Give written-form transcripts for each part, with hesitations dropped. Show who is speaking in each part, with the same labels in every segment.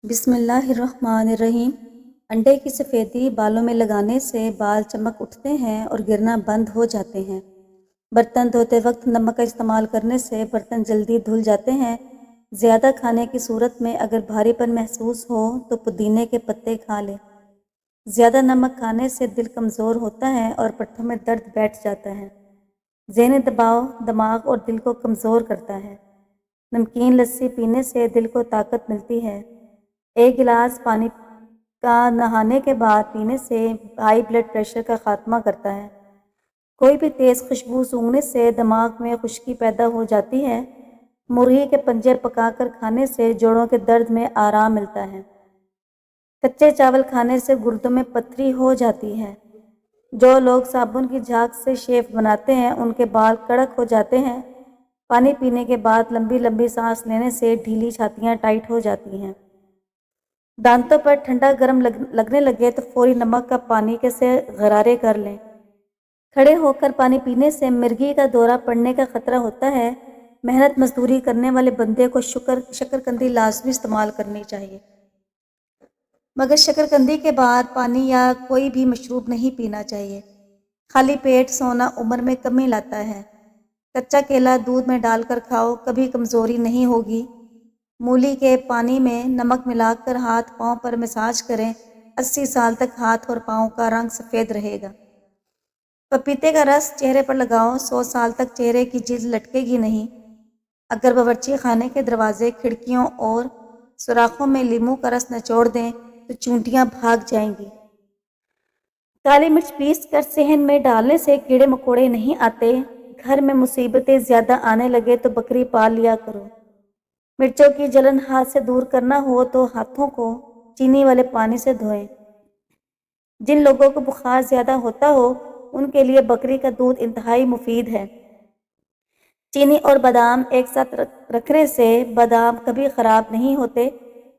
Speaker 1: بسم اللہ الرحمن الرحیم۔ انڈے کی سفیدی بالوں میں لگانے سے بال چمک اٹھتے ہیں اور گرنا بند ہو جاتے ہیں۔ برتن دھوتے وقت نمک کا استعمال کرنے سے برتن جلدی دھل جاتے ہیں۔ زیادہ کھانے کی صورت میں اگر بھاری پن محسوس ہو تو پودینے کے پتے کھا لیں۔ زیادہ نمک کھانے سے دل کمزور ہوتا ہے اور پٹھوں میں درد بیٹھ جاتا ہے۔ ذہنی دباؤ دماغ اور دل کو کمزور کرتا ہے۔ نمکین لسی پینے سے دل کو طاقت ملتی ہے۔ ایک گلاس پانی کا نہانے کے بعد پینے سے ہائی بلڈ پریشر کا خاتمہ کرتا ہے۔ کوئی بھی تیز خوشبو سونگھنے سے دماغ میں خشکی پیدا ہو جاتی ہے۔ مرغی کے پنجر پکا کر کھانے سے جوڑوں کے درد میں آرام ملتا ہے۔ کچے چاول کھانے سے گردوں میں پتھری ہو جاتی ہے۔ جو لوگ صابن کی جھاگ سے شیف بناتے ہیں ان کے بال کڑک ہو جاتے ہیں۔ پانی پینے کے بعد لمبی لمبی سانس لینے سے ڈھیلی چھاتیاں ٹائٹ ہو جاتی ہیں۔ دانتوں پر ٹھنڈا گرم لگنے لگے تو فوری نمک کا پانی سے غرارے کر لیں۔ کھڑے ہو کر پانی پینے سے مرگی کا دورہ پڑنے کا خطرہ ہوتا ہے۔ محنت مزدوری کرنے والے بندے کو شکرقندی لازمی استعمال کرنی چاہیے، مگر شکرقندی کے بعد پانی یا کوئی بھی مشروب نہیں پینا چاہیے۔ خالی پیٹ سونا عمر میں کمی لاتا ہے۔ کچا کیلا دودھ میں ڈال کر کھاؤ، کبھی کمزوری نہیں ہوگی۔ مولی کے پانی میں نمک ملا کر ہاتھ پاؤں پر مساج کریں، 80 سال تک ہاتھ اور پاؤں کا رنگ سفید رہے گا۔ پپیتے کا رس چہرے پر لگاؤ، 100 سال تک چہرے کی جلد لٹکے گی نہیں۔ اگر باورچی خانے کے دروازے، کھڑکیوں اور سوراخوں میں لیموں کا رس نچوڑ دیں تو چونٹیاں بھاگ جائیں گی۔ کالی مرچ پیس کر صحن میں ڈالنے سے کیڑے مکوڑے نہیں آتے۔ گھر میں مصیبتیں زیادہ آنے لگے تو بکری پال لیا کرو۔ مرچوں کی جلن ہاتھ سے دور کرنا ہو تو ہاتھوں کو چینی والے پانی سے دھوئیں۔ جن لوگوں کو بخار زیادہ ہوتا ہو ان کے لیے بکری کا دودھ انتہائی مفید ہے۔ چینی اور بادام ایک ساتھ رکھنے سے بادام کبھی خراب نہیں ہوتے۔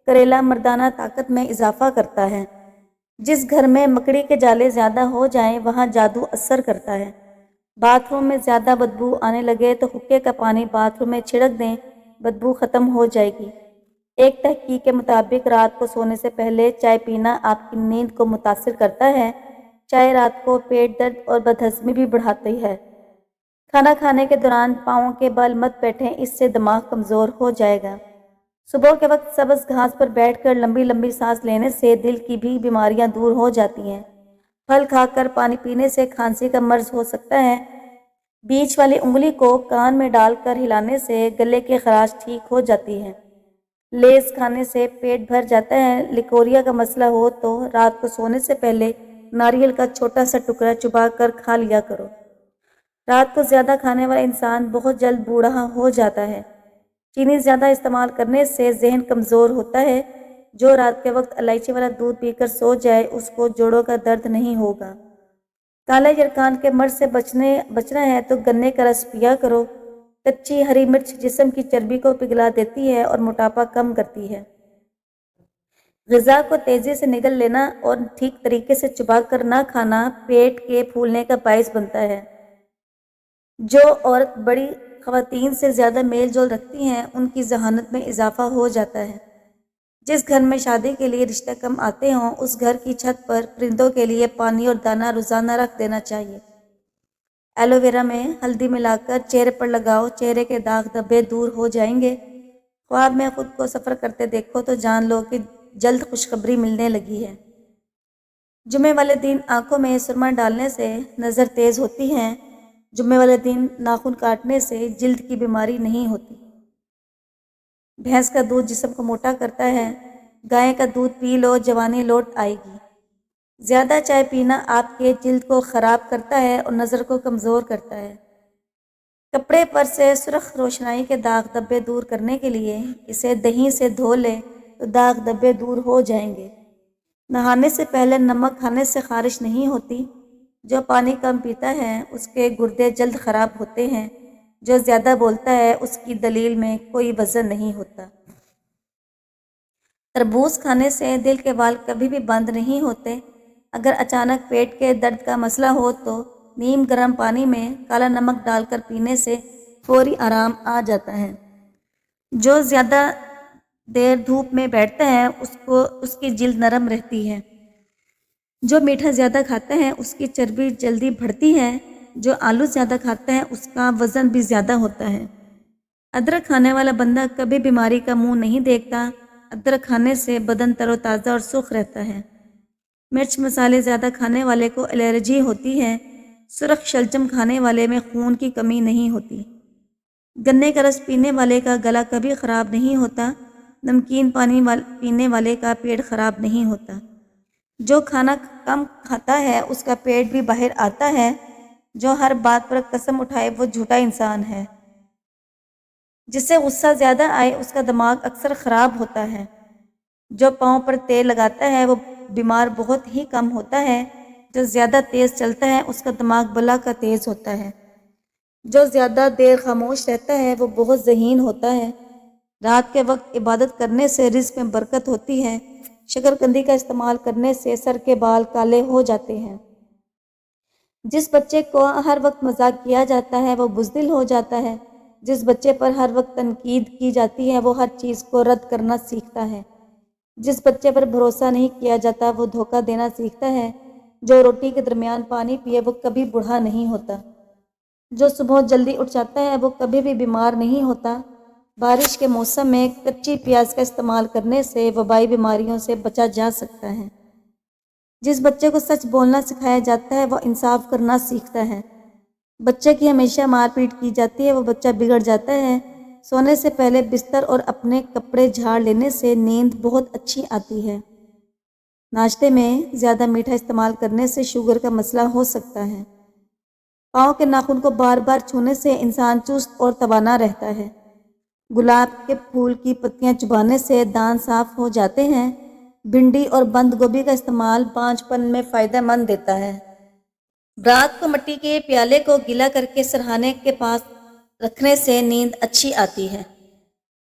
Speaker 1: کریلا مردانہ طاقت میں اضافہ کرتا ہے۔ جس گھر میں مکڑی کے جالے زیادہ ہو جائیں وہاں جادو اثر کرتا ہے۔ باتھ روم میں زیادہ بدبو آنے لگے تو حقے کا پانی باتھ روم میں چھڑک دیں، بدبو ختم ہو جائے گی۔ ایک تحقیق کے مطابق رات کو سونے سے پہلے چائے پینا آپ کی نیند کو متاثر کرتا ہے۔ چائے رات کو پیٹ درد اور بدہضمی بھی بڑھاتی ہے۔ کھانا کھانے کے دوران پاؤں کے بل مت بیٹھیں، اس سے دماغ کمزور ہو جائے گا۔ صبح کے وقت سبز گھاس پر بیٹھ کر لمبی لمبی سانس لینے سے دل کی بھی بیماریاں دور ہو جاتی ہیں۔ پھل کھا کر پانی پینے سے کھانسی کا مرض ہو سکتا ہے۔ بیچ والی انگلی کو کان میں ڈال کر ہلانے سے گلے کی خراش ٹھیک ہو جاتی ہے۔ لیز کھانے سے پیٹ بھر جاتا ہے۔ لیکوریا کا مسئلہ ہو تو رات کو سونے سے پہلے ناریل کا چھوٹا سا ٹکڑا چبا کر کھا لیا کرو۔ رات کو زیادہ کھانے والا انسان بہت جلد بوڑھا ہو جاتا ہے۔ چینی زیادہ استعمال کرنے سے ذہن کمزور ہوتا ہے۔ جو رات کے وقت الائچی والا دودھ پی کر سو جائے اس کو جوڑوں کا درد نہیں ہوگا۔ کالے یرقان کے مرض سے بچنا ہے تو گنے کا رس پیا کرو۔ کچی ہری مرچ جسم کی چربی کو پگھلا دیتی ہے اور موٹاپا کم کرتی ہے۔ غذا کو تیزی سے نگل لینا اور ٹھیک طریقے سے چبا کر نہ کھانا پیٹ کے پھولنے کا باعث بنتا ہے۔ جو عورت بڑی خواتین سے زیادہ میل جول رکھتی ہیں ان کی ذہانت میں اضافہ ہو جاتا ہے۔ جس گھر میں شادی کے لیے رشتے کم آتے ہوں اس گھر کی چھت پر پرندوں کے لیے پانی اور دانہ روزانہ رکھ دینا چاہیے۔ ایلو ویرا میں ہلدی ملا کر چہرے پر لگاؤ، چہرے کے داغ دھبے دور ہو جائیں گے۔ خواب میں خود کو سفر کرتے دیکھو تو جان لو کہ جلد خوشخبری ملنے لگی ہے۔ جمعے والے دن آنکھوں میں سرما ڈالنے سے نظر تیز ہوتی ہے۔ جمعے والے دن ناخن کاٹنے سے جلد کی بیماری نہیں ہوتی۔ بھینس کا دودھ جسم کو موٹا کرتا ہے۔ گائے کا دودھ پی لو، جوانی لوٹ آئے گی۔ زیادہ چائے پینا آپ کے جلد کو خراب کرتا ہے اور نظر کو کمزور کرتا ہے۔ کپڑے پر سے سرخ روشنائی کے داغ دھبے دور کرنے کے لیے اسے دہی سے دھو لیں تو داغ دھبے دور ہو جائیں گے۔ نہانے سے پہلے نمک کھانے سے خارش نہیں ہوتی۔ جو پانی کم پیتا ہے اس کے گردے جلد خراب ہوتے ہیں۔ جو زیادہ بولتا ہے اس کی دلیل میں کوئی وزن نہیں ہوتا۔ تربوز کھانے سے دل کے وال کبھی بھی بند نہیں ہوتے۔ اگر اچانک پیٹ کے درد کا مسئلہ ہو تو نیم گرم پانی میں کالا نمک ڈال کر پینے سے فوری آرام آ جاتا ہے۔ جو زیادہ دیر دھوپ میں بیٹھتا ہے اس کی جلد نرم رہتی ہے۔ جو میٹھا زیادہ کھاتا ہے اس کی چربی جلدی بڑھتی ہے۔ جو آلو زیادہ کھاتا ہے اس کا وزن بھی زیادہ ہوتا ہے۔ ادرک کھانے والا بندہ کبھی بیماری کا منہ نہیں دیکھتا۔ ادرک کھانے سے بدن تر و تازہ اور سرخ رہتا ہے۔ مرچ مسالے زیادہ کھانے والے کو الرجی ہوتی ہے۔ سرخ شلجم کھانے والے میں خون کی کمی نہیں ہوتی۔ گنے کا رس پینے والے کا گلا کبھی خراب نہیں ہوتا۔ نمکین پانی پینے والے کا پیٹ خراب نہیں ہوتا۔ جو کھانا کم کھاتا ہے اس کا پیٹ بھی باہر آتا ہے۔ جو ہر بات پر قسم اٹھائے وہ جھوٹا انسان ہے۔ جس سے غصہ زیادہ آئے اس کا دماغ اکثر خراب ہوتا ہے۔ جو پاؤں پر تیل لگاتا ہے وہ بیمار بہت ہی کم ہوتا ہے۔ جو زیادہ تیز چلتا ہے اس کا دماغ بلا کا تیز ہوتا ہے۔ جو زیادہ دیر خاموش رہتا ہے وہ بہت ذہین ہوتا ہے۔ رات کے وقت عبادت کرنے سے رزق میں برکت ہوتی ہے۔ شکرقندی کا استعمال کرنے سے سر کے بال کالے ہو جاتے ہیں۔ جس بچے کو ہر وقت مذاق کیا جاتا ہے وہ بزدل ہو جاتا ہے۔ جس بچے پر ہر وقت تنقید کی جاتی ہے وہ ہر چیز کو رد کرنا سیکھتا ہے۔ جس بچے پر بھروسہ نہیں کیا جاتا وہ دھوکہ دینا سیکھتا ہے۔ جو روٹی کے درمیان پانی پیے وہ کبھی بوڑھا نہیں ہوتا۔ جو صبح جلدی اٹھ جاتا ہے وہ کبھی بھی بیمار نہیں ہوتا۔ بارش کے موسم میں کچی پیاز کا استعمال کرنے سے وبائی بیماریوں سے بچا جا سکتا ہے۔ جس بچے کو سچ بولنا سکھایا جاتا ہے وہ انصاف کرنا سیکھتا ہے۔ بچے کی ہمیشہ مار پیٹ کی جاتی ہے وہ بچہ بگڑ جاتا ہے۔ سونے سے پہلے بستر اور اپنے کپڑے جھاڑ لینے سے نیند بہت اچھی آتی ہے۔ ناشتے میں زیادہ میٹھا استعمال کرنے سے شوگر کا مسئلہ ہو سکتا ہے۔ پاؤں کے ناخن کو بار بار چھونے سے انسان چست اور توانا رہتا ہے۔ گلاب کے پھول کی پتیاں چبانے سے دانت صاف ہو جاتے ہیں۔ بھنڈی اور بند گوبھی کا استعمال بانجھ پن میں فائدہ مند دیتا ہے۔ رات کو مٹی کے پیالے کو گیلا کر کے سرہانے کے پاس رکھنے سے نیند اچھی آتی ہے۔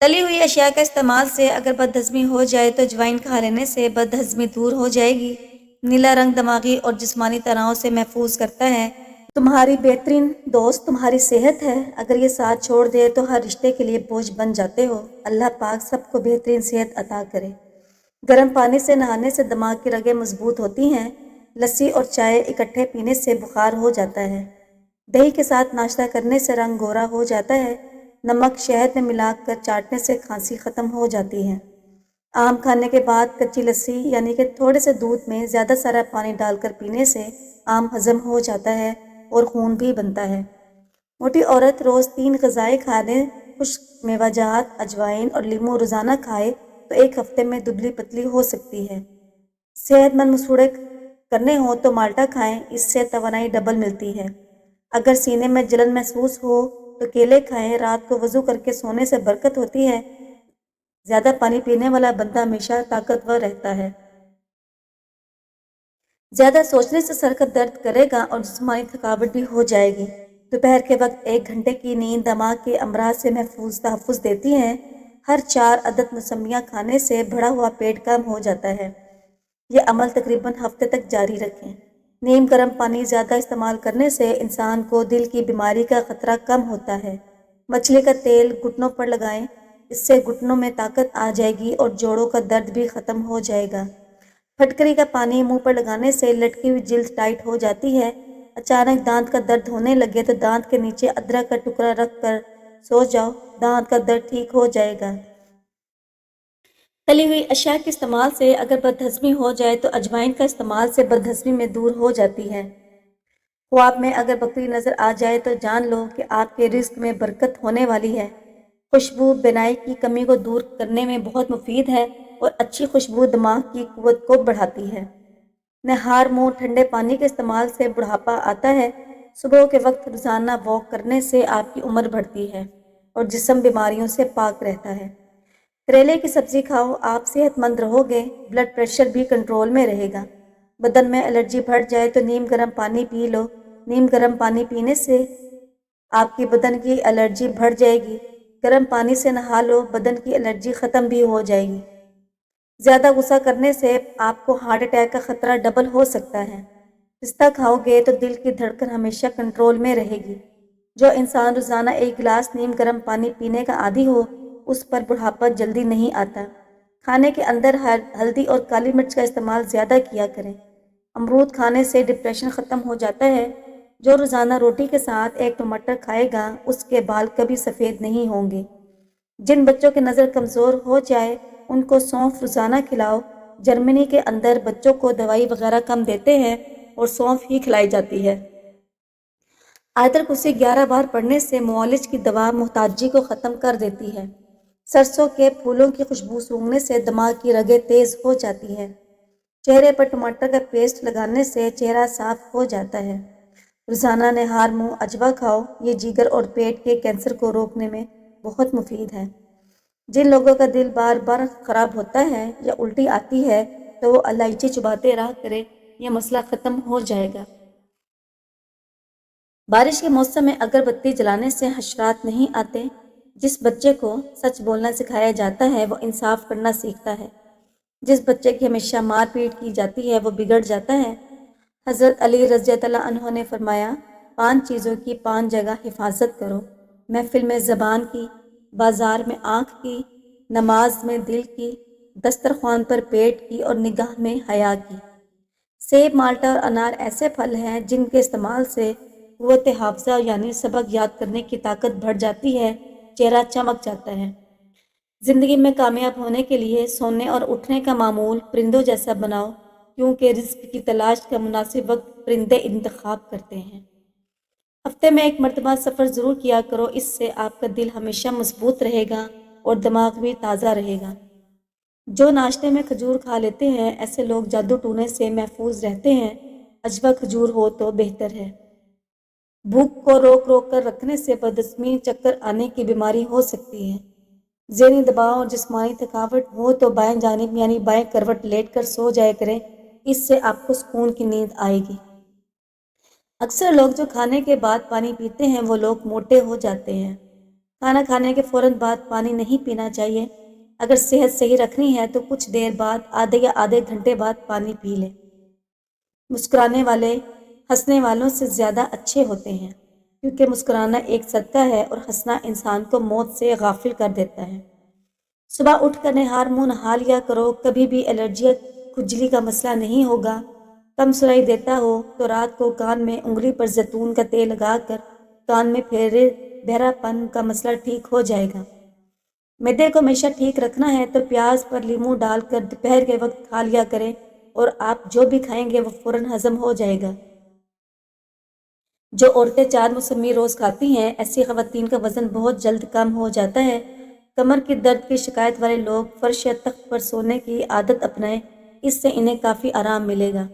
Speaker 1: تلی ہوئی اشیاء کا استعمال سے اگر بد ہضمی ہو جائے تو اجوائن کھا لینے سے بد ہضمی دور ہو جائے گی۔ نیلا رنگ دماغی اور جسمانی تناؤ سے محفوظ کرتا ہے۔ تمہاری بہترین دوست تمہاری صحت ہے۔ اگر یہ ساتھ چھوڑ دے تو ہر رشتے کے لیے بوجھ بن جاتے ہو۔ اللہ پاک سب کو بہترین صحت عطا کرے۔ گرم پانی سے نہانے سے دماغ کی رگیں مضبوط ہوتی ہیں۔ لسی اور چائے اکٹھے پینے سے بخار ہو جاتا ہے۔ دہی کے ساتھ ناشتہ کرنے سے رنگ گورا ہو جاتا ہے۔ نمک شہد میں ملا کر چاٹنے سے کھانسی ختم ہو جاتی ہے۔ آم کھانے کے بعد کچی لسی یعنی کہ تھوڑے سے دودھ میں زیادہ سارا پانی ڈال کر پینے سے آم ہضم ہو جاتا ہے اور خون بھی بنتا ہے۔ موٹی عورت روز 3 غذائیں کھا لیں، خشک میوہ جات، اجوائن اور لیموں روزانہ کھائے تو ایک ہفتے میں دبلی پتلی ہو سکتی ہے۔ صحت مند مسوڑے کرنے ہوں تو مالٹا کھائیں، اس سے توانائی ڈبل ملتی ہے۔ اگر سینے میں جلن محسوس ہو تو کیلے کھائیں، رات کو وضو کر کے سونے سے برکت ہوتی ہے۔ زیادہ پانی پینے والا بندہ ہمیشہ طاقتور رہتا ہے۔ زیادہ سوچنے سے سر کا درد کرے گا اور جسمانی تھکاوٹ بھی ہو جائے گی۔ دوپہر کے وقت 1 گھنٹے کی نیند دماغ کے امراض سے محفوظ تحفظ دیتی ہے۔ ہر 4 عدد موسمیاں کھانے سے بڑھا ہوا پیٹ کم ہو جاتا ہے۔ یہ عمل تقریباً ہفتے تک جاری رکھیں۔ نیم گرم پانی زیادہ استعمال کرنے سے انسان کو دل کی بیماری کا خطرہ کم ہوتا ہے۔ مچھلی کا تیل گھٹنوں پر لگائیں، اس سے گھٹنوں میں طاقت آ جائے گی اور جوڑوں کا درد بھی ختم ہو جائے گا۔ پھٹکری کا پانی منہ پر لگانے سے لٹکی ہوئی جلد ٹائٹ ہو جاتی ہے۔ اچانک دانت کا درد ہونے لگے تو دانت کے نیچے ادرک کا ٹکڑا رکھ کر سو جاؤ، دانت کا درد ٹھیک ہو جائے گا۔ تلی ہوئی اشیاء کے استعمال سے اگر بد ہضمی ہو جائے تو اجوائن کا استعمال سے بد ہضمی میں دور ہو جاتی ہے۔ خواب میں اگر بکری نظر آ جائے تو جان لو کہ آپ کے رزق میں برکت ہونے والی ہے۔ خوشبو بینائی کی کمی کو دور کرنے میں بہت مفید ہے اور اچھی خوشبو دماغ کی قوت کو بڑھاتی ہے۔ نہار منہ ٹھنڈے پانی کے استعمال سے بڑھاپا آتا ہے۔ صبح کے وقت روزانہ واک کرنے سے آپ کی عمر بڑھتی ہے اور جسم بیماریوں سے پاک رہتا ہے۔ کریلے کی سبزی کھاؤ، آپ صحت مند رہو گے، بلڈ پریشر بھی کنٹرول میں رہے گا۔ بدن میں الرجی بڑھ جائے تو نیم گرم پانی پی لو، نیم گرم پانی پینے سے آپ کی بدن کی الرجی بڑھ جائے گی۔ گرم پانی سے نہا لو، بدن کی الرجی ختم بھی ہو جائے گی۔ زیادہ غصہ کرنے سے آپ کو ہارٹ اٹیک کا خطرہ ڈبل ہو سکتا ہے۔ پستہ کھاؤ گے تو دل کی دھڑکن ہمیشہ کنٹرول میں رہے گی۔ جو انسان روزانہ 1 گلاس نیم گرم پانی پینے کا عادی ہو اس پر بڑھاپا جلدی نہیں آتا۔ کھانے کے اندر ہلدی اور کالی مرچ کا استعمال زیادہ کیا کریں۔ امرود کھانے سے ڈپریشن ختم ہو جاتا ہے۔ جو روزانہ روٹی کے ساتھ ایک ٹماٹر کھائے گا اس کے بال کبھی سفید نہیں ہوں گے۔ جن بچوں کی نظر کمزور ہو جائے ان کو سونف روزانہ کھلاؤ۔ جرمنی کے اندر بچوں کو دوائی وغیرہ کم دیتے ہیں اور سونف ہی کھلائی جاتی ہے۔ آیت الکرسی 11 بار پڑھنے سے معالج کی دوا محتاجی کو ختم کر دیتی ہے۔ سرسوں کے پھولوں کی خوشبو سونگھنے سے دماغ کی رگیں تیز ہو جاتی ہیں۔ چہرے پر ٹماٹر کا پیسٹ لگانے سے چہرہ صاف ہو جاتا ہے۔ روزانہ نہار منہ اجوا کھاؤ، یہ جگر اور پیٹ کے کینسر کو روکنے میں بہت مفید ہے۔ جن لوگوں کا دل بار بار خراب ہوتا ہے یا الٹی آتی ہے تو وہ الائچی چباتے رہا کرے، یہ مسئلہ ختم ہو جائے گا۔ بارش کے موسم میں اگر بتی جلانے سے حشرات نہیں آتے۔ جس بچے کو سچ بولنا سکھایا جاتا ہے وہ انصاف کرنا سیکھتا ہے۔ جس بچے کی ہمیشہ مار پیٹ کی جاتی ہے وہ بگڑ جاتا ہے۔ حضرت علی رضی اللہ عنہ نے فرمایا، 5 چیزوں کی 5 جگہ حفاظت کرو، محفل میں زبان کی، بازار میں آنکھ کی، نماز میں دل کی، دسترخوان پر پیٹ کی اور نگاہ میں حیا کی۔ سیب، مالٹا اور انار ایسے پھل ہیں جن کے استعمال سے قوت حافظہ یعنی سبق یاد کرنے کی طاقت بڑھ جاتی ہے، چہرہ چمک جاتا ہے۔ زندگی میں کامیاب ہونے کے لیے سونے اور اٹھنے کا معمول پرندوں جیسا بناؤ، کیونکہ رزق کی تلاش کا مناسب وقت پرندے انتخاب کرتے ہیں۔ ہفتے میں 1 مرتبہ سفر ضرور کیا کرو، اس سے آپ کا دل ہمیشہ مضبوط رہے گا اور دماغ بھی تازہ رہے گا۔ جو ناشتے میں کھجور کھا لیتے ہیں ایسے لوگ جادو ٹونے سے محفوظ رہتے ہیں۔ اجوا کھجور ہو تو بہتر ہے۔ بھوک کو روک روک کر رکھنے سے بدہضمی، چکر آنے کی بیماری ہو سکتی ہے۔ ذہنی دباؤ اور جسمانی تھکاوٹ ہو تو بائیں جانب یعنی بائیں کروٹ لیٹ کر سو جایا کریں، اس سے آپ کو سکون کی نیند آئے گی۔ اکثر لوگ جو کھانے کے بعد پانی پیتے ہیں وہ لوگ موٹے ہو جاتے ہیں۔ کھانا کھانے کے فوراً بعد پانی نہیں پینا چاہیے۔ اگر صحت صحیح رکھنی ہے تو کچھ دیر بعد آدھے یا آدھے گھنٹے بعد پانی پی لیں۔ مسکرانے والے ہنسنے والوں سے زیادہ اچھے ہوتے ہیں، کیونکہ مسکرانا ایک صدقہ ہے اور ہنسنا انسان کو موت سے غافل کر دیتا ہے۔ صبح اٹھ کر نہار منہ نہا لیا کرو، کبھی بھی الرجی یا کھجلی کا مسئلہ نہیں ہوگا۔ کم سنائی دیتا ہو تو رات کو کان میں انگلی پر زیتون کا تیل لگا کر کان میں پھیرے، بہرا پن کا مسئلہ ٹھیک ہو جائے گا۔ معدے کو ہمیشہ ٹھیک رکھنا ہے تو پیاز پر لیموں ڈال کر دوپہر کے وقت کھا لیا کریں اور آپ جو بھی کھائیں گے وہ فوراً ہضم ہو جائے گا۔ جو عورتیں 4 موسمی روز کھاتی ہیں ایسی خواتین کا وزن بہت جلد کم ہو جاتا ہے۔ کمر کی درد کی شکایت والے لوگ فرش یا تخت پر سونے کی عادت اپنائیں، اس سے انہیں کافی آرام ملے گا۔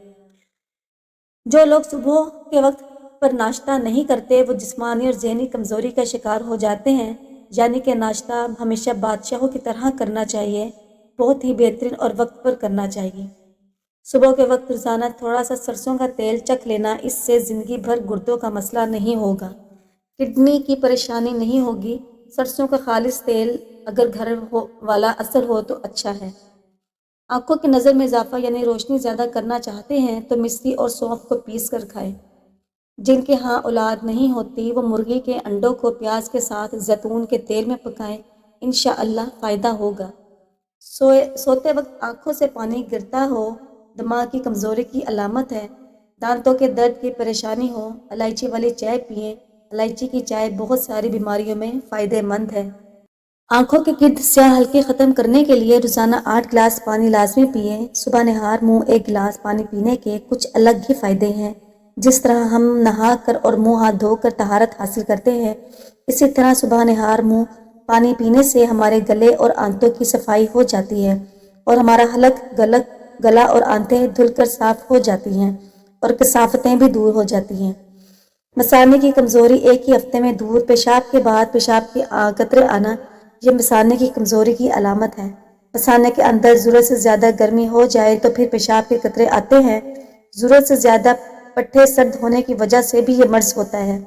Speaker 1: جو لوگ صبح کے وقت پر ناشتہ نہیں کرتے وہ جسمانی اور ذہنی کمزوری کا شکار ہو جاتے ہیں، یعنی کہ ناشتہ ہمیشہ بادشاہوں کی طرح کرنا چاہیے، بہت ہی بہترین اور وقت پر کرنا چاہیے۔ صبح کے وقت روزانہ تھوڑا سا سرسوں کا تیل چکھ لینا، اس سے زندگی بھر گردوں کا مسئلہ نہیں ہوگا، کڈنی کی پریشانی نہیں ہوگی۔ سرسوں کا خالص تیل اگر گھر والا اثر ہو تو اچھا ہے۔ آنکھوں کی نظر میں اضافہ یعنی روشنی زیادہ کرنا چاہتے ہیں تو مصری اور سونف کو پیس کر کھائیں۔ جن کے ہاں اولاد نہیں ہوتی وہ مرغی کے انڈوں کو پیاز کے ساتھ زیتون کے تیل میں پکائیں، انشاءاللہ فائدہ ہوگا۔ سوتے وقت آنکھوں سے پانی گرتا ہو دماغ کی کمزوری کی علامت ہے۔ دانتوں کے درد کی پریشانی ہو الائچی والی چائے پئیں، الائچی کی چائے بہت ساری بیماریوں میں فائدہ مند ہے۔ آنکھوں کے گرد سیاہ ہلکے ختم کرنے کے لیے روزانہ 8 گلاس پانی لازمی پئیں۔ صبح نہار منہ 1 گلاس پانی پینے کے کچھ الگ ہی فائدے ہیں۔ جس طرح ہم نہا کر اور منہ ہاتھ دھو کر طہارت حاصل کرتے ہیں، اسی طرح صبح نہار منہ پانی پینے سے ہمارے گلے اور آنتوں کی صفائی ہو جاتی ہے اور ہمارا حلق، گلا اور آنتیں دھل کر صاف ہو جاتی ہیں اور کثافتیں بھی دور ہو جاتی ہیں۔ مثانے کی کمزوری 1 ہی ہفتے میں دور۔ پیشاب کے بعد پیشاب کے قطرے آنا، یہ مثانے کی کمزوری کی علامت ہے۔ مثانے کے اندر ضرورت سے زیادہ گرمی ہو جائے تو پھر پیشاب کے قطرے آتے ہیں۔ ضرورت سے زیادہ پٹھے سرد ہونے کی وجہ سے بھی یہ مرض ہوتا ہے۔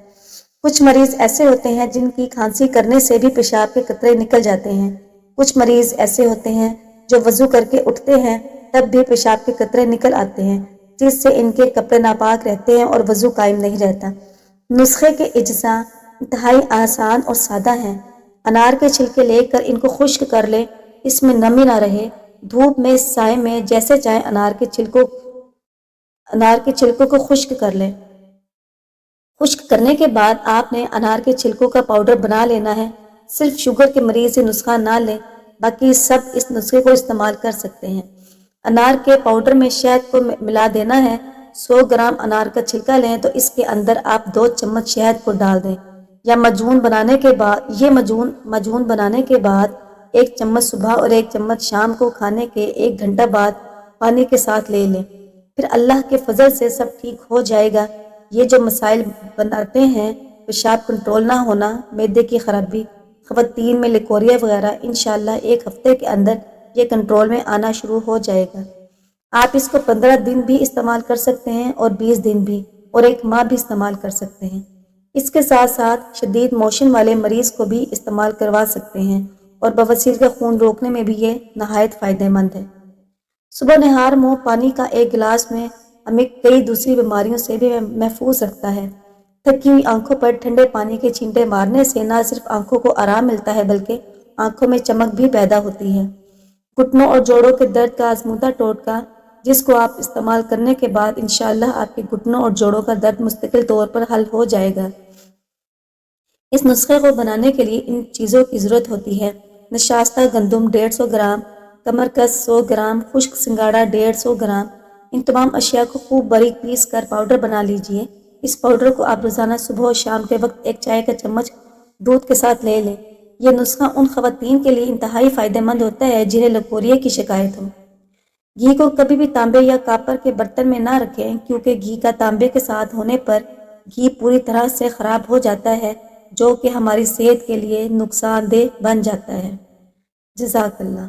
Speaker 1: کچھ مریض ایسے ہوتے ہیں جن کی کھانسی کرنے سے بھی پیشاب کے قطرے نکل جاتے ہیں۔ کچھ مریض ایسے ہوتے ہیں جو وضو کر کے اٹھتے ہیں تب بھی پیشاب کے قطرے نکل آتے ہیں، جس سے ان کے کپڑے ناپاک رہتے ہیں اور وضو قائم نہیں رہتا۔ نسخے کے اجزاء انتہائی آسان اور سادہ ہیں۔ انار کے چھلکے لے کر ان کو خشک کر لیں، اس میں نمی نہ رہے، دھوپ میں سائے میں جیسے چاہے انار کے چھلکوں کو خشک کر لیں۔ خشک کرنے کے بعد آپ نے انار کے چھلکوں کا پاؤڈر بنا لینا ہے۔ صرف شوگر کے مریض یہ نسخہ نہ لیں، باقی سب اس نسخے کو استعمال کر سکتے ہیں۔ انار کے پاؤڈر میں شہد کو ملا دینا ہے۔ 100 گرام انار کا چھلکا لیں تو اس کے اندر آپ 2 چمچ شہد کو ڈال دیں یا مجون بنانے کے بعد 1 چمچ صبح اور 1 چمچ شام کو کھانے کے 1 گھنٹہ بعد پانی کے ساتھ لے لیں۔ پھر اللہ کے فضل سے سب ٹھیک ہو جائے گا۔ یہ جو مسائل بناتے ہیں، پیشاب کنٹرول نہ ہونا، معدے کی خرابی، خواتین میں لیکوریا وغیرہ، انشاءاللہ 1 ہفتے کے اندر یہ کنٹرول میں آنا شروع ہو جائے گا۔ آپ اس کو 15 دن بھی استعمال کر سکتے ہیں اور 20 دن بھی اور 1 ماہ بھی استعمال کر سکتے ہیں۔ اس کے ساتھ ساتھ شدید موشن والے مریض کو بھی استعمال کروا سکتے ہیں اور بواسیر کا خون روکنے میں بھی یہ نہایت فائدہ مند ہے۔ صبح نہار منہ پانی کا 1 گلاس میں ہمیں کئی دوسری بیماریوں سے بھی محفوظ رکھتا ہے۔ تھکی ہوئی آنکھوں پر ٹھنڈے پانی کے چھینٹے مارنے سے نہ صرف آنکھوں کو آرام ملتا ہے بلکہ آنکھوں میں چمک بھی پیدا ہوتی ہے۔ گھٹنوں اور جوڑوں کے درد کا آزمودہ ٹوٹکا، جس کو آپ استعمال کرنے کے بعد انشاءاللہ آپ کے گھٹنوں اور جوڑوں کا درد مستقل طور پر حل ہو جائے گا۔ اس نسخے کو بنانے کے لیے ان چیزوں کی ضرورت ہوتی ہے: نشاستہ گندم 150 گرام، کمرکس 100 گرام، خشک سنگاڑا 150 گرام۔ ان تمام اشیاء کو خوب باریک پیس کر پاؤڈر بنا لیجئے۔ اس پاؤڈر کو آپ روزانہ صبح اور شام کے وقت 1 چائے کا چمچ دودھ کے ساتھ لے لیں۔ یہ نسخہ ان خواتین کے لیے انتہائی فائدہ مند ہوتا ہے جنہیں لیکوریا کی شکایت ہو۔ گھی کو کبھی بھی تانبے یا کاپر کے برتن میں نہ رکھیں، کیونکہ گھی کا تانبے کے ساتھ ہونے پر گھی پوری طرح سے خراب ہو جاتا ہے، جو کہ ہماری صحت کے لیے نقصان دہ بن جاتا ہے۔ جزاک اللہ۔